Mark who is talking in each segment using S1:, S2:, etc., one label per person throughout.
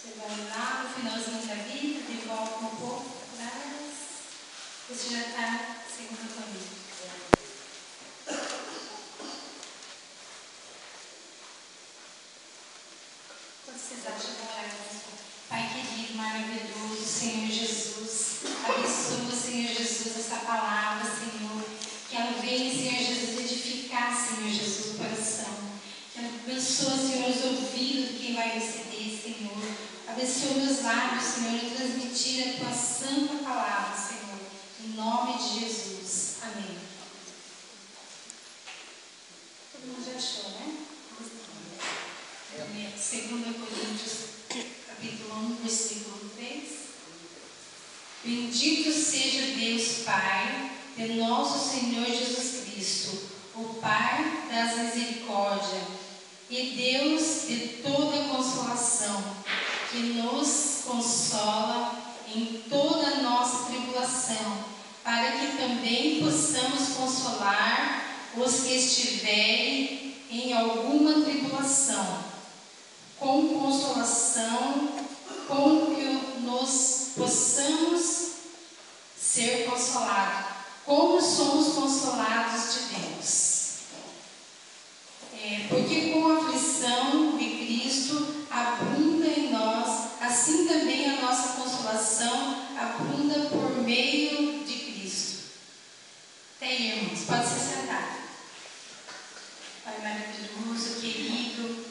S1: Chegando lá no finalzinho da vida, de volta um pouco atrás. Você já está seguindo comigo. O que vocês acham da oração? Pai querido, maravilhoso, Senhor Jesus. Abençoa, Senhor Jesus, essa palavra, Senhor. Que ela venha, Senhor Jesus, edificar, Senhor Jesus, o coração. Que ela abençoa, Senhor, os ouvidos de quem vai receber, Senhor. Abençoa meus lábios, Senhor, e transmitir a tua santa palavra, Senhor. Em nome de Jesus. Amém. Todo mundo já achou, né? 2 Coríntios, capítulo 1, versículo 3. Bendito seja Deus Pai de nosso Senhor Jesus Cristo, o Pai das misericórdias e Deus de toda consolação, que nos consola em toda a nossa tribulação, para que também possamos consolar os que estiverem em alguma tribulação, com consolação, com que nós possamos ser consolados, como somos consolados de Deus. Porque com a aflição de Cristo abunda em nós, assim também a nossa consolação abunda por meio de Cristo. Tem, irmãos, pode se sentar. Pai maravilhoso, querido,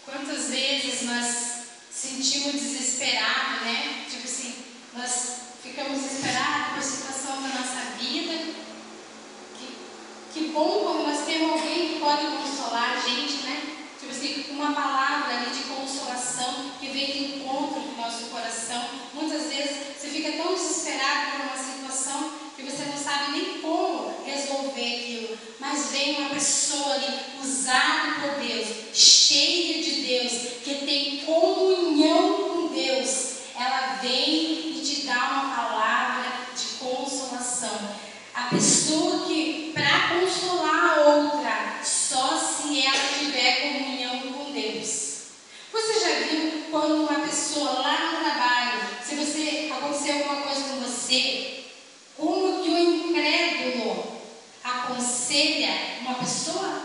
S1: quantas vezes nós sentimos desesperados, né? Tipo assim, nós ficamos desesperados por situação da nossa vida. Que bom quando nós temos alguém que pode consolar a gente, né? Tipo assim, uma palavra ali de consolação que vem de encontro do nosso coração. Muitas vezes você fica tão desesperado por uma situação que você não sabe nem como resolver aquilo. Mas vem uma pessoa ali, usada por Deus, cheia de Deus, que tem comunhão com Deus. Ela vem e te dá uma palavra de consolação. A pessoa que, para consolar a outra, só se ela tiver comunhão com Deus. Você já viu quando uma pessoa lá no trabalho, se você acontecer alguma coisa com você, como que o incrédulo aconselha uma pessoa?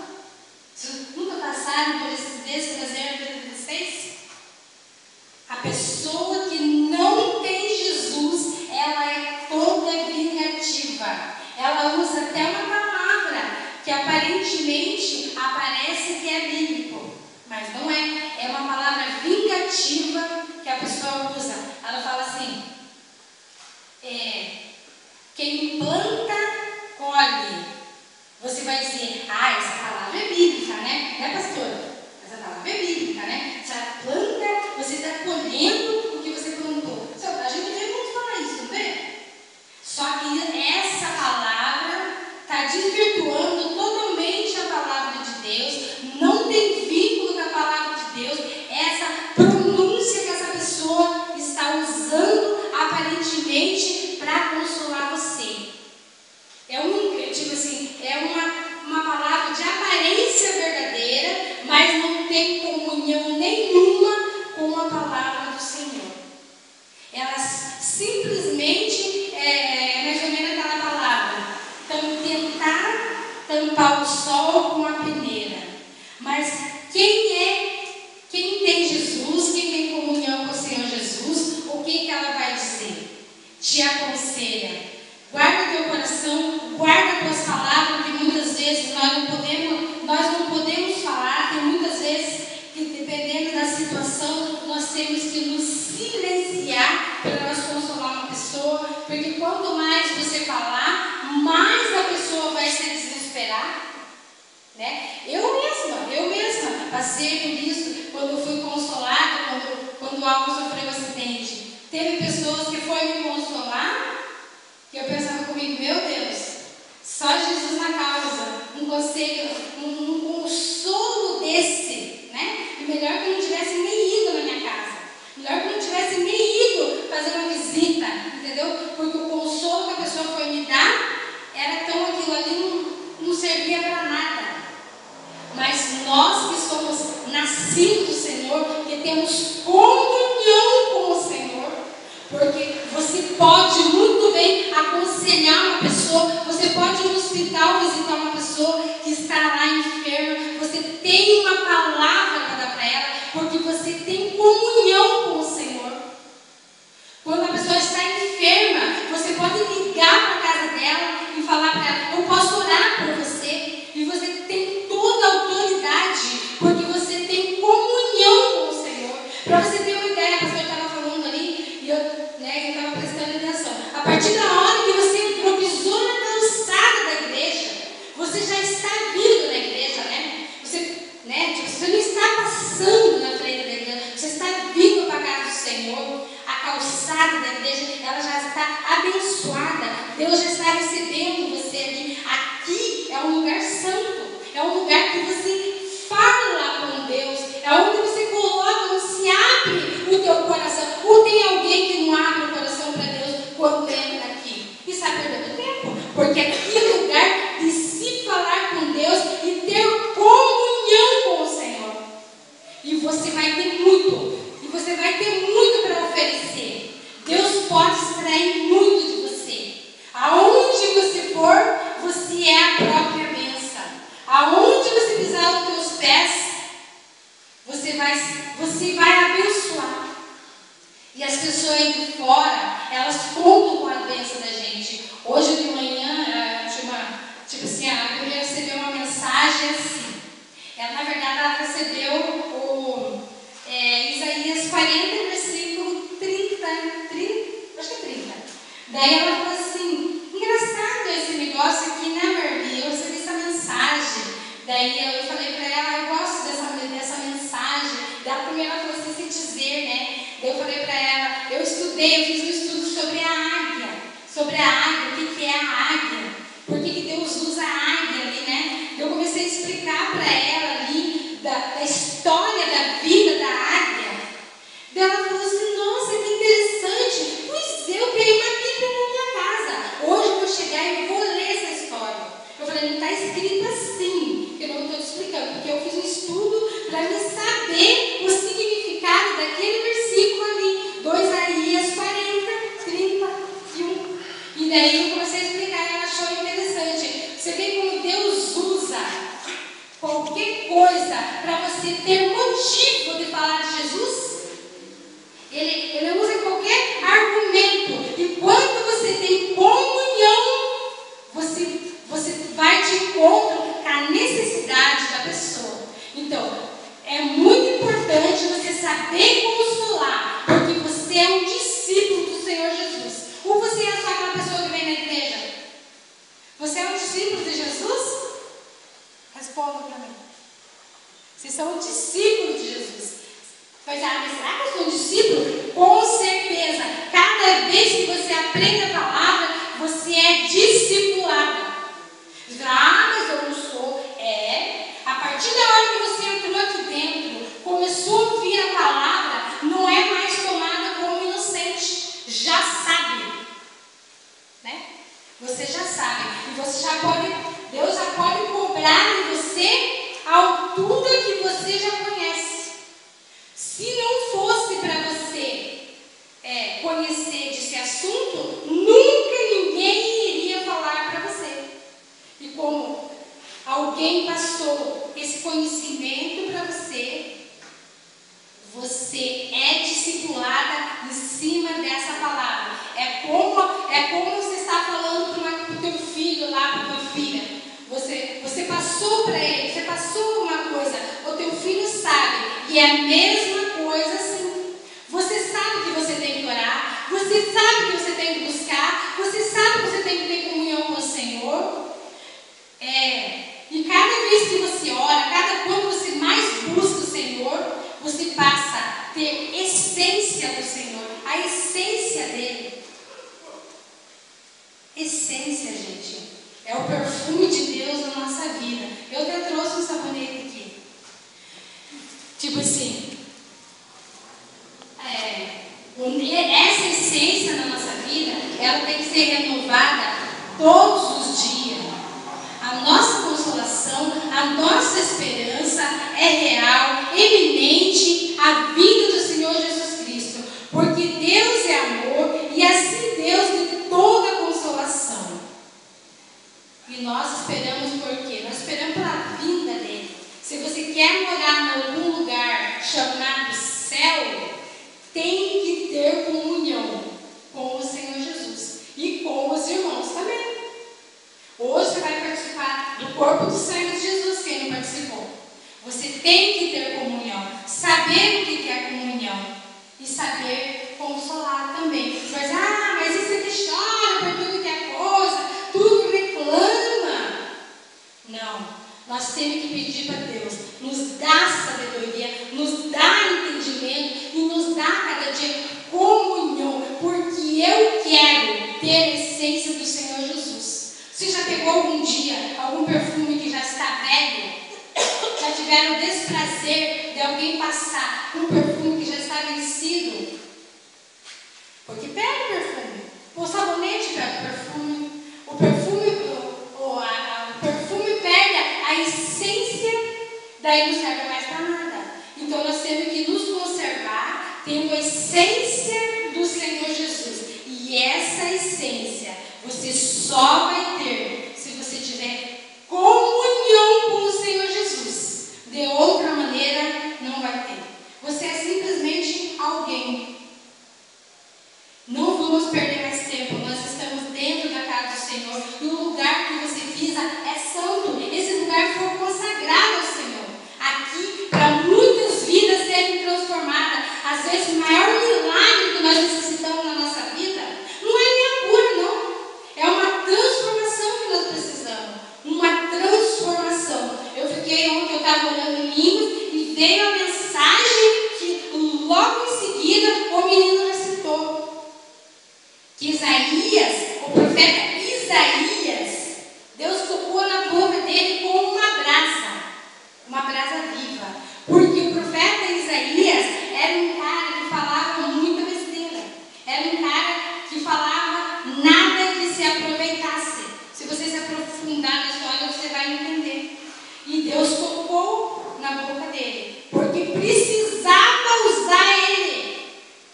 S1: Vocês nunca passaram por esses destraseiros da vida de vocês? A pessoa que não tem Jesus, ela é toda vingativa. Ela usa até uma palavra que aparentemente aparece que é bíblico, mas não é. É uma palavra vingativa que a pessoa usa. Ela fala assim, quem planta, colhe. Você vai dizer, essa palavra é bíblica, né? Né, pastora? Essa palavra é bíblica, né? Se ela planta, você está colhendo o que você plantou. A gente vê muito falar isso, não é? Só que essa palavra está desvirtuando totalmente a palavra de Deus, não tem vínculo com a palavra de Deus, essa pronúncia que essa pessoa está usando aparentemente para consolar você. É uma palavra de aparência verdadeira, mas não tem comunhão nenhuma com a palavra do Senhor. Ela simplesmente mais ou menos aquela palavra, tentar tampar o sol com a peneira. Mas quem tem Jesus, quem tem comunhão com o Senhor Jesus, o que ela vai dizer? Te aconselha, guarda teu coração, guarda tuas palavras, que muitas vezes nós não podemos falar. Tem muitas vezes que, dependendo da situação, nós temos que nos silenciar para nós consolar uma pessoa, porque quanto mais você falar, mais a pessoa vai se desesperar, né? Eu mesma passei por isso quando fui consolada, quando algo sofreu um acidente. Teve pessoas que foram me consolar e eu pensava comigo, meu Deus, só Jesus na causa, um conselho, um consolo desse, né? E melhor que eu não tivesse nem ido na minha casa, melhor que eu não tivesse nem ido fazer uma visita, entendeu? Porque o consolo que a pessoa foi me dar era tão aquilo ali não servia para nada. Mas nós que somos nascidos do Senhor, que temos comunhão com o Senhor, porque você pode muito bem aconselhar uma pessoa, você pode ir no hospital visitar uma pessoa que está lá enferma, você tem uma palavra para dar para ela, porque você tem comunhão com o Senhor. Quando a pessoa está enferma, você pode ligar para a casa dela e falar para ela: eu posso orar por você, e você tem toda a autoridade, porque você tem comunhão com o Senhor. Para você ter uma ideia, a pastora estava falando ali, e eu estava prestando atenção. A partir da hora que você improvisou na calçada da igreja, você já está vindo na igreja, né? Você não está passando na frente da igreja, você está vindo para a casa do Senhor. A calçada da igreja, ela já está abençoada. Deus já está recebendo você aqui. Aqui é um lugar santo, é um lugar que você fala com Deus, é onde você coloca, onde se abre o teu coração. Ou tem alguém que não abre o coração para Deus quando entra aqui? E está perdendo tempo, porque aqui é o lugar de se falar com Deus e ter comunhão com o Senhor. E você vai ter muito, e você vai ter muito para oferecer. Deus pode extrair muito de você. Aonde você for, você é a própria bênção. Aonde você pisar os teus pés, você vai abençoar. E as pessoas aí de fora, elas contam com a bênção da gente. Hoje de manhã, a Bíblia recebeu uma mensagem assim. Na verdade, ela recebeu Isaías 40, versículo 30, acho que é 30. Daí ela falou assim: engraçado esse negócio aqui, né, Marli? Eu recebi essa mensagem. Daí eu falei para ela: eu gosto dessa mensagem. Da primeira ela falou assim: se dizer, né? Daí eu falei para ela: eu fiz um estudo sobre a águia, o que é a águia, por que Deus usa a águia ali, né? Eu comecei a explicar para ela ali da história da vida da águia. Daí ela falou assim: nossa, que interessante. Pois eu criei uma Bíblia na minha casa. Hoje eu vou chegar e vou ler essa história. Eu falei: não está escrito assim, eu não estou te explicando, porque eu fiz um estudo para me saber o significado daquele versículo ali, 2 Isaías 40, 31. E daí eu comecei a explicar e ela achou interessante. Você vê como Deus usa qualquer coisa para você ter motivo de falar de Jesus? Ele usa qualquer argumento. E quando você tem comunhão, você vai de encontro com a necessidade da pessoa. Então, é muito importante você saber consolar, porque você é um discípulo do Senhor Jesus. Ou você é só aquela pessoa que vem na igreja? Você é um discípulo de Jesus? Responda para mim. Vocês são discípulos de Jesus. Mas será que eu sou um discípulo? Com certeza. Cada vez que você aprende a palavra, você é discipulada. Mas eu não sou. A partir da hora que você entrou aqui dentro, começou a ouvir a palavra, não é mais tomada como inocente. Já sabe. Né? Você já sabe. E você Deus já pode cobrar em você a altura que você já conhece. Se não fosse para você conhecer desse assunto, nunca ninguém iria falar para você. E como alguém passou esse conhecimento para você, você é discipulada em cima dessa palavra. É como você está falando para o teu filho lá, para a tua filha. Você passou para ele, você passou uma coisa, o teu filho sabe, e é a mesma coisa assim. Você sabe que você tem que orar, você sabe que você tem que buscar, você sabe que você tem que ter comunhão com o Senhor. E cada vez que você ora, quando você mais busca o Senhor, você passa a ter essência do Senhor, a essência dele. Essência, gente, é o perfume de Deus na nossa vida. Eu até trouxe um sabonete aqui. Tipo assim, essa essência na nossa vida, ela tem que ser renovada todos os dias. A nossa consolação, a nossa esperança é real, eminente, a vida chamado céu tem que ter comunhão com o Senhor Jesus e com os irmãos também. Hoje você vai participar do corpo do sangue de Jesus, quem não participou. Você tem que ter comunhão, saber o que é comunhão e saber consolar também. Você vai dizer, mas isso aqui chora por tudo que é coisa, tudo reclama. Não, nós temos que pedir para Deus, nos dá sabedoria, nos dá entendimento e nos dá cada dia comunhão, porque eu quero ter a essência do Senhor Jesus. Você já pegou algum dia algum perfume que já está velho? Já tiveram o desprazer de alguém passar um perfume que já está vencido? Porque pega o perfume, o sabonete pega o perfume, o perfume perde a essência, daí não serve mais para nada. Então nós temos que nos conservar tendo a essência do Senhor Jesus. E essa essência você só vai ter se você tiver comunhão com o Senhor Jesus. De outra maneira, não vai ter. Você é simplesmente alguém. Não vamos perder mais tempo. Nós estamos dentro da casa do Senhor. E o lugar que você pisa é santo. Esse lugar foi consagrado ao Senhor. Aqui, para muitas vidas serem transformadas. Às vezes, o maior milagre que nós necessitamos na nossa vida não é nem a cura, não. É uma transformação que nós precisamos. Uma transformação. Ontem eu estava olhando em línguas e veio a mensagem que logo em seguida o menino recitou. Que Isaías, o profeta Isaías, Deus tocou na boca dele como uma brasa viva. Porque o profeta Isaías era um cara que falava muita besteira. Era um cara que falava nada que se aproveitasse. Se você se aprofundar na história, você vai entender. E Deus tocou na boca dele, porque precisava usar ele.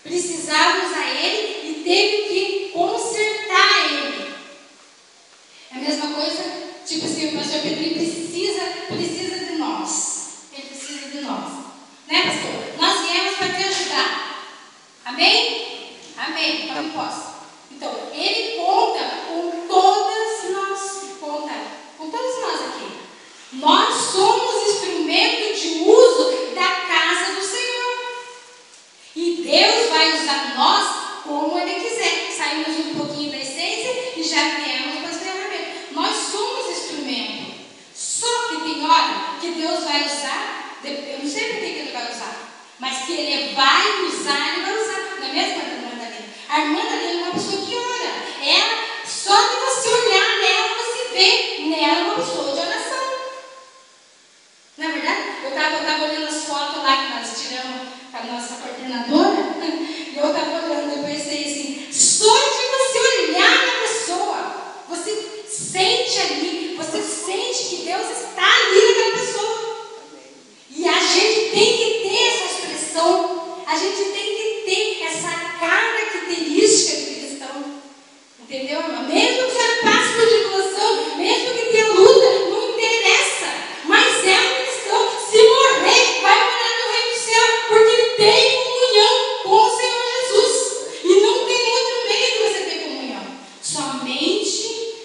S1: Precisava usar ele e teve que consertar ele. É a mesma coisa, tipo assim, o pastor Pedrinho precisa de nós. Ele precisa de nós. Né, pastor? Nós viemos para te ajudar. Amém? Amém. Então eu posso. Então, ele conta com todas nós. Conta com todos nós aqui. Nós somos instrumento de uso da casa do Senhor. E Deus vai usar nós como Ele quiser. Saímos um pouquinho da essência e já viemos para as ferramentas. Nós somos instrumento. Só que tem hora que Deus vai usar, eu não sei por que Ele vai usar, mas que Ele vai usar, Ele vai usar. Não é mesmo, irmã Dalila? A irmã Dalila é uma pessoa que ora. Ela, só de você olhar nela, você vê nela uma pessoa de oração. Na verdade, eu estava olhando as fotos lá que nós tiramos com a nossa coordenadora, e eu estava olhando e pensei assim, só de você olhar na pessoa, você sente ali, você sente que Deus está ali naquela pessoa. E a gente tem que ter essa expressão, a gente tem que ter essa característica de cristão. Entendeu, irmã? Mesmo que você passe por tribulação, mesmo que tenha luta, não interessa, mas é um cristão. Se morrer, vai morar no reino do céu, porque ele tem comunhão com o Senhor Jesus. E não tem outro meio de você ter comunhão. Somente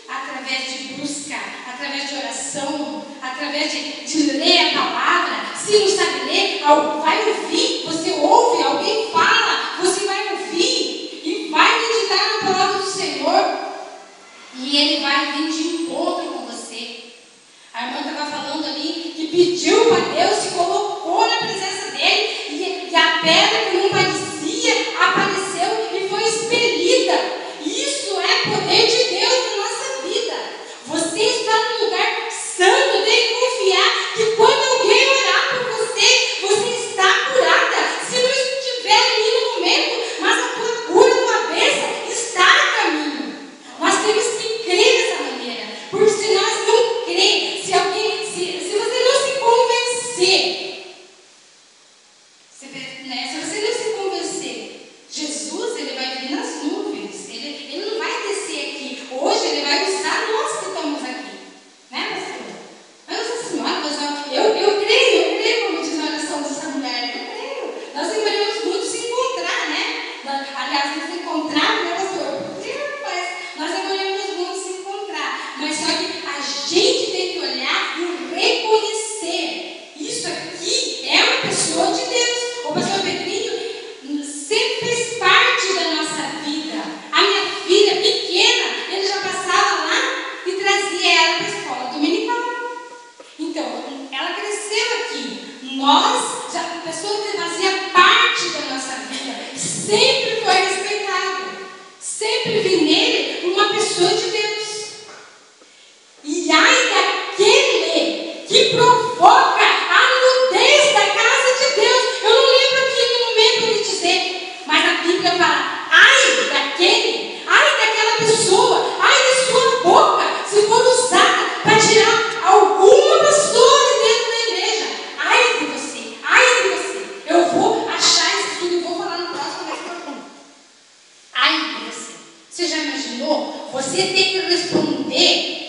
S1: através de busca, através de oração, através de ler a palavra. Se não sabe ler, vai ouvir. Você ouve, alguém fala, você vai ouvir e vai meditar na palavra do Senhor. E Ele vai vir de encontro com você. A irmã estava falando ali que pediu para Deus, se colocou na presença dele e a pedra que não parecia apareceu e foi expelida. Isso é poder de Deus na nossa vida. Você está num lugar santo, tem que confiar que quando alguém orar por você, você está curada. Se não estiver ali no momento, mas a tua cura, a tua bênção está a caminho. Nós temos que crer dessa maneira, porque se nós não crer, se você não se convencer, se você sempre foi respeitado. Sempre vi nele uma pessoa de Deus. E ai daquele que provoca a nudez da casa de Deus. Eu não lembro aqui no momento de dizer, mas a Bíblia fala, ai daquela pessoa, ai de sua boca, se for usada para tirar alguma pessoa de dentro da igreja. Ai de você. Eu vou achar isso tudo e vou falar no próximo mais profundo. Ai de você. Você já imaginou? Você tem que responder